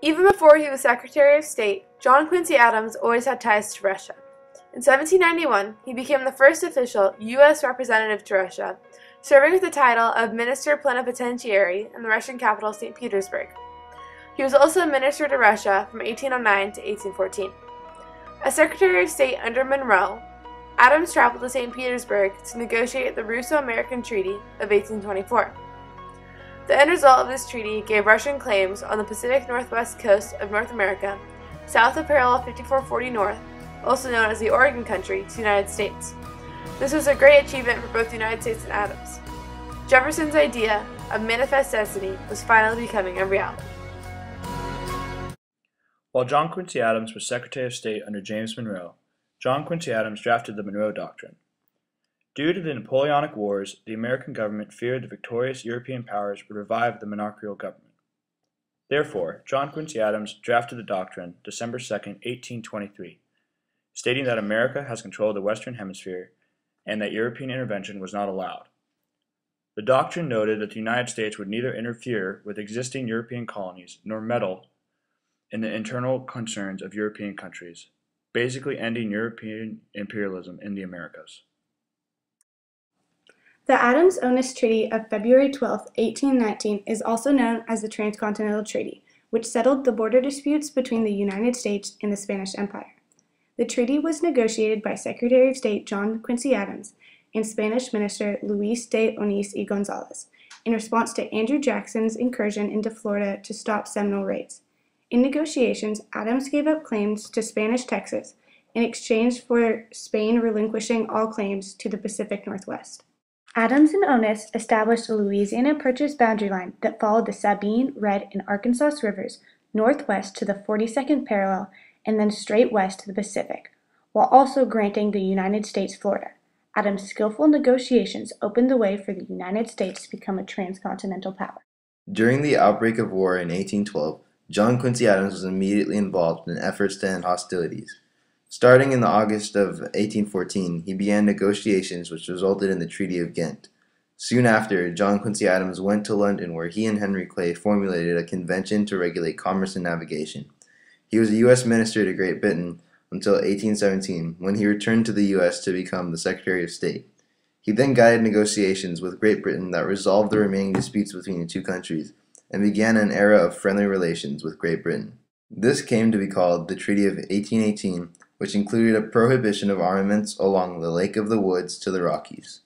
Even before he was Secretary of State, John Quincy Adams always had ties to Russia. In 1791, he became the first official U.S. representative to Russia, serving with the title of Minister Plenipotentiary in the Russian capital St. Petersburg. He was also a minister to Russia from 1809 to 1814. As Secretary of State under Monroe, Adams traveled to St. Petersburg to negotiate the Russo-American Treaty of 1824. The end result of this treaty gave Russian claims on the Pacific Northwest coast of North America, south of parallel 5440 North, also known as the Oregon Country, to the United States. This was a great achievement for both the United States and Adams. Jefferson's idea of manifest destiny was finally becoming a reality. While John Quincy Adams was Secretary of State under James Monroe, John Quincy Adams drafted the Monroe Doctrine. Due to the Napoleonic Wars, the American government feared the victorious European powers would revive the monarchical government. Therefore, John Quincy Adams drafted the doctrine December 2, 1823, stating that America has control of the Western Hemisphere and that European intervention was not allowed. The doctrine noted that the United States would neither interfere with existing European colonies nor meddle in the internal concerns of European countries, basically ending European imperialism in the Americas. The Adams-Onis Treaty of February 12, 1819 is also known as the Transcontinental Treaty, which settled the border disputes between the United States and the Spanish Empire. The treaty was negotiated by Secretary of State John Quincy Adams and Spanish Minister Luis de Onís y González in response to Andrew Jackson's incursion into Florida to stop Seminole raids. In negotiations, Adams gave up claims to Spanish Texas in exchange for Spain relinquishing all claims to the Pacific Northwest. Adams and Onis established a Louisiana Purchase boundary line that followed the Sabine, Red, and Arkansas rivers northwest to the 42nd parallel and then straight west to the Pacific, while also granting the United States Florida. Adams' skillful negotiations opened the way for the United States to become a transcontinental power. During the outbreak of war in 1812, John Quincy Adams was immediately involved in efforts to end hostilities. Starting in August of 1814, he began negotiations which resulted in the Treaty of Ghent. Soon after, John Quincy Adams went to London where he and Henry Clay formulated a convention to regulate commerce and navigation. He was a U.S. minister to Great Britain until 1817, when he returned to the U.S. to become the Secretary of State. He then guided negotiations with Great Britain that resolved the remaining disputes between the two countries, and began an era of friendly relations with Great Britain. This came to be called the Treaty of 1818, which included a prohibition of armaments along the Lake of the Woods to the Rockies.